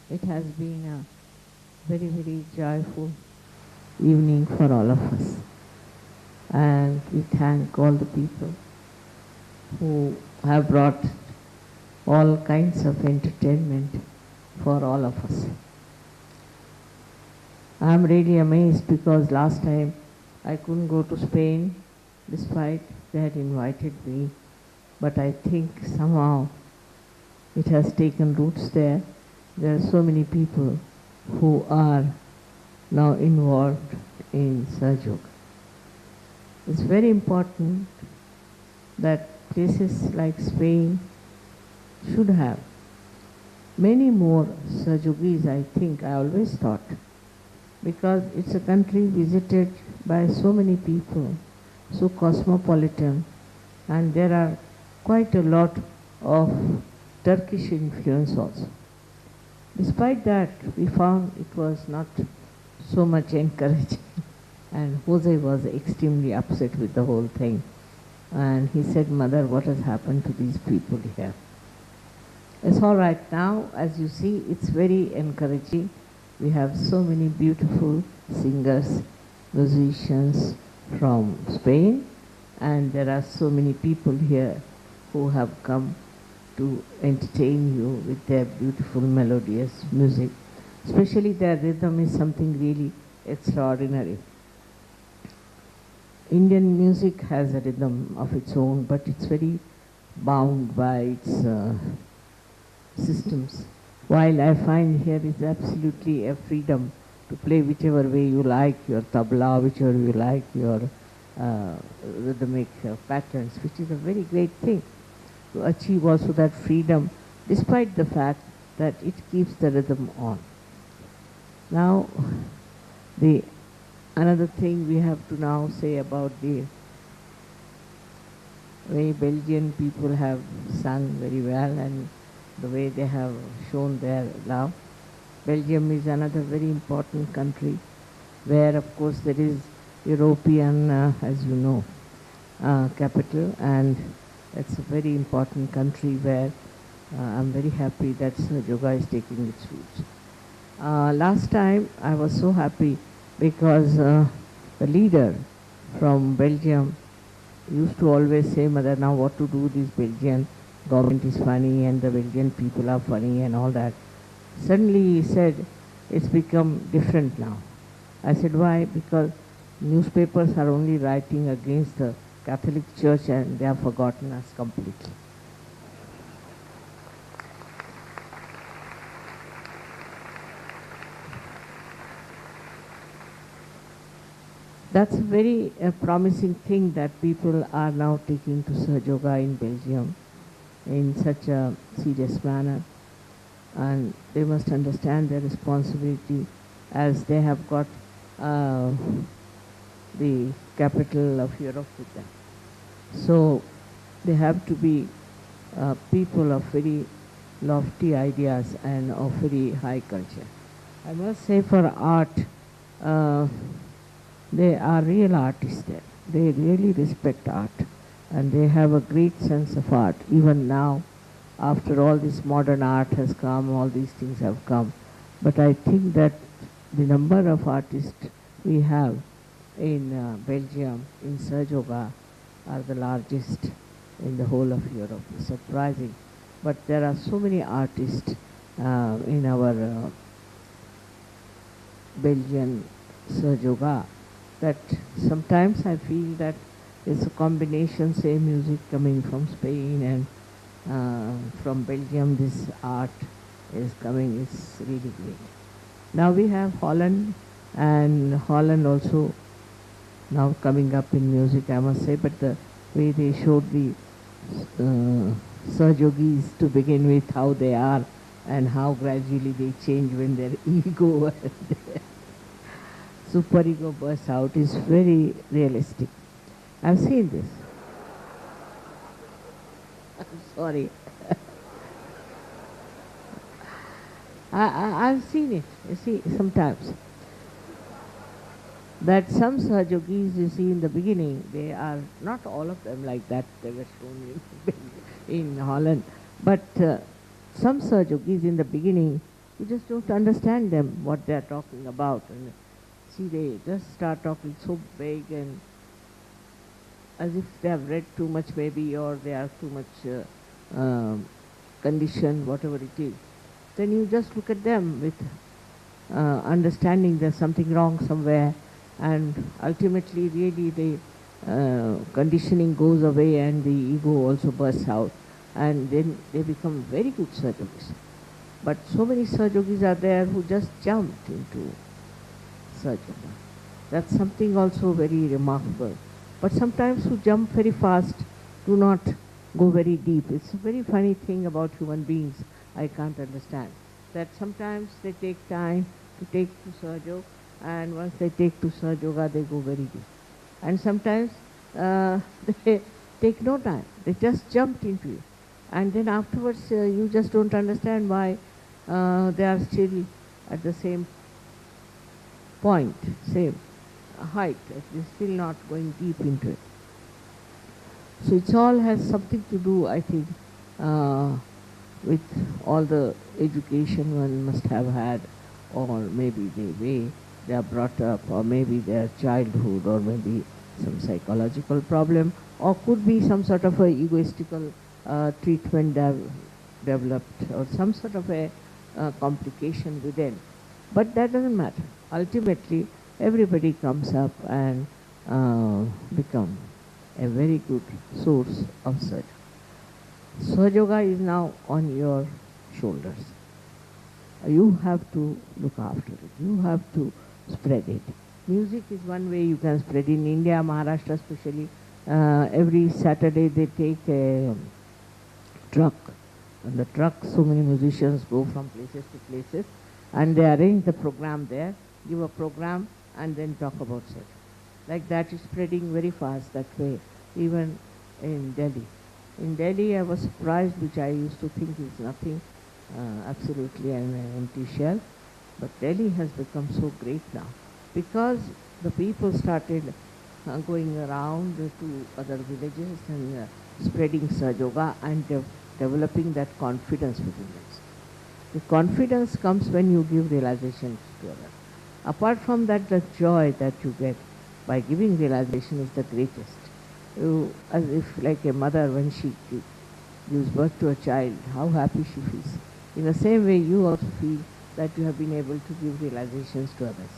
It has been a very, very joyful evening for all of us. And we thank all the people who have brought all kinds of entertainment for all of us. I'm really amazed because last time I couldn't go to Spain despite they had invited me, but I think somehow it has taken roots there. There are so many people who are now involved in Sahaja Yoga. It's very important that places like Spain should have many more Sahaja Yogis, I think, I always thought, because it's a country visited by so many people, so cosmopolitan, and there are quite a lot of Turkish influence also. Despite that, we found it was not so much encouraging, and Jose was extremely upset with the whole thing. And he said, "Mother, what has happened to these people here?" It's all right now. As you see, it's very encouraging. We have so many beautiful singers, musicians from Spain, and there are so many people here who have come to entertain you with their beautiful melodious music. Especially their rhythm is something really extraordinary. Indian music has a rhythm of its own, but it's very bound by its systems. While I find here is absolutely a freedom to play whichever way you like, your tabla, whichever you like, your rhythmic patterns, which is a very great thing. To achieve also that freedom, despite the fact that it keeps the rhythm on. Now, another thing we have to now say about the way Belgian people have sung very well and the way they have shown their love. Belgium is another very important country where, of course, there is European, as you know, capital, and it's a very important country where I'm very happy that Sahaja Yoga is taking its roots. Last time I was so happy because the leader from Belgium used to always say, "Mother, now what to do, this Belgian government is funny and the Belgian people are funny and all that." Suddenly he said, "It's become different now." I said, "Why?" "Because newspapers are only writing against the Catholic Church and they have forgotten us completely." That's a very promising thing that people are now taking to Sahaja Yoga in Belgium in such a serious manner, and they must understand their responsibility as they have got the capital of Europe with them. So they have to be people of very lofty ideas and of very high culture. I must say for art, they are real artists there. They really respect art and they have a great sense of art. Even now, after all this modern art has come, all these things have come. But I think that the number of artists we have in Belgium, in Sahaja Yoga, are the largest in the whole of Europe. It's surprising. But there are so many artists in our Belgian Sahaja Yoga that sometimes I feel that it's a combination, say music coming from Spain and from Belgium, this art is coming, it's really great. Now we have Holland, and Holland also now coming up in music, I must say, but the way they showed the Sahaja Yogis to begin with, how they are and how gradually they change when their ego and their superego bursts out is very realistic. I've seen this. I'm sorry. I've seen it, you see, sometimes. That some Sahaja Yogis you see in the beginning, they are not all of them like that, they were shown in Holland, but some Sahaja Yogis in the beginning, You just don't understand them, what they are talking about. And see, they just start talking so big and as if they have read too much maybe, or they are too much conditioned, whatever it is. Then you just look at them with understanding there's something wrong somewhere, and ultimately really the conditioning goes away and the ego also bursts out, and then they become very good Sahajogis. But so many Sahajogis are there who just jumped into Sahajoga. That's something also very remarkable. But sometimes who jump very fast do not go very deep. It's a very funny thing about human beings, I can't understand. That sometimes they take time to take to Sahajoga, and once they take to Sahajoga, they go very deep. And sometimes they take no time. They just jumped into it. And then afterwards, you just don't understand why they are still at the same point, same height. They're still not going deep into it. So it all has something to do, I think, with all the education one must have had, or maybe the way they are brought up, or maybe their childhood, or maybe some psychological problem, or could be some sort of a egoistical treatment developed, or some sort of a complication within. But that doesn't matter. Ultimately, everybody comes up and become a very good source of Sahaja. Sahajoga is now on your shoulders. You have to look after it. You have to spread it. Music is one way you can spread. In India, Maharashtra especially, every Saturday they take a truck. On the truck, so many musicians go from places to places, and they arrange the program there, give a program, and then talk about it. Like that is spreading very fast that way, even in Delhi. In Delhi, I was surprised, which I used to think is nothing, absolutely an empty shell. But Delhi has become so great now, because the people started going around to other villages and spreading Sahajoga and developing that confidence within themselves. The confidence comes when you give realizations to others. Apart from that, the joy that you get by giving realization is the greatest. You, as if like a mother when she gives birth to a child, how happy she feels. In the same way, you also feel that you have been able to give realizations to others.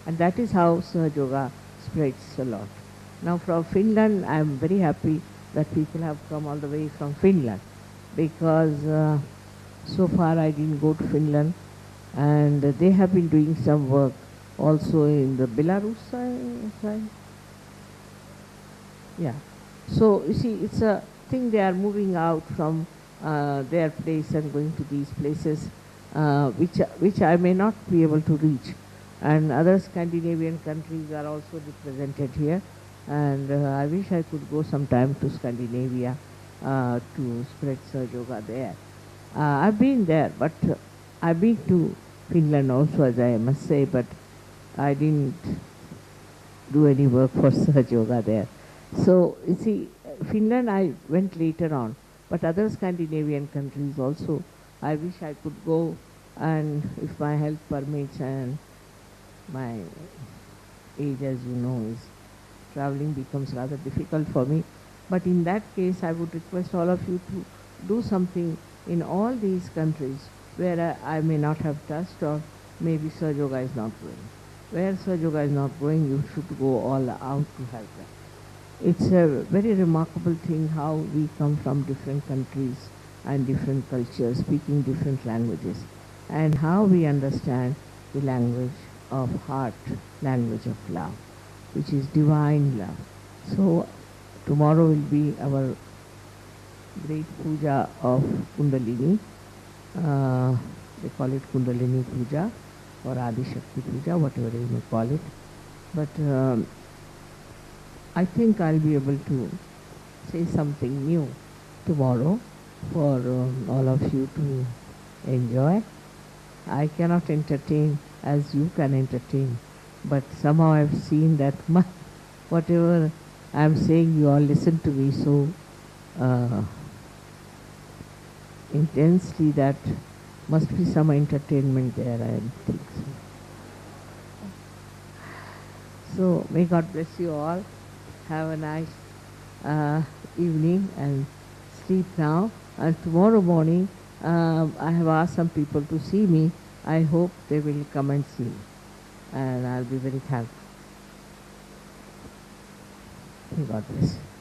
And that is how Sahajoga spreads a lot. Now from Finland, I am very happy that people have come all the way from Finland, because so far I didn't go to Finland, and they have been doing some work also in the Belarus side. Yeah. So you see, it's a thing, they are moving out from their place and going to these places, which I may not be able to reach. And other Scandinavian countries are also represented here, and I wish I could go sometime to Scandinavia to spread Sahajoga there. I've been there, but I've been to Finland also, as I must say, but I didn't do any work for Sahajoga there. So you see, Finland I went later on, but other Scandinavian countries also, I wish I could go, and if my health permits and my age, as you know, is traveling becomes rather difficult for me. But in that case, I would request all of you to do something in all these countries where I may not have touched, or maybe Sahajoga is not going. Where Sahajoga is not going, you should go all out to help them. It's a very remarkable thing how we come from different countries and different cultures, speaking different languages, and how we understand the language of heart, language of love, which is divine love. So tomorrow will be our great puja of Kundalini. They call it Kundalini Puja or Adi Shakti Puja, whatever you may call it. But I think I'll be able to say something new tomorrow for all of you to enjoy. I cannot entertain as you can entertain, but somehow I've seen that whatever I'm saying, you all listen to me so intensely that Must be some entertainment there, I think so. So may God bless you all. Have a nice evening and sleep now. And tomorrow morning, I have asked some people to see me. I hope they will come and see me. And I'll be very thankful. May God bless you.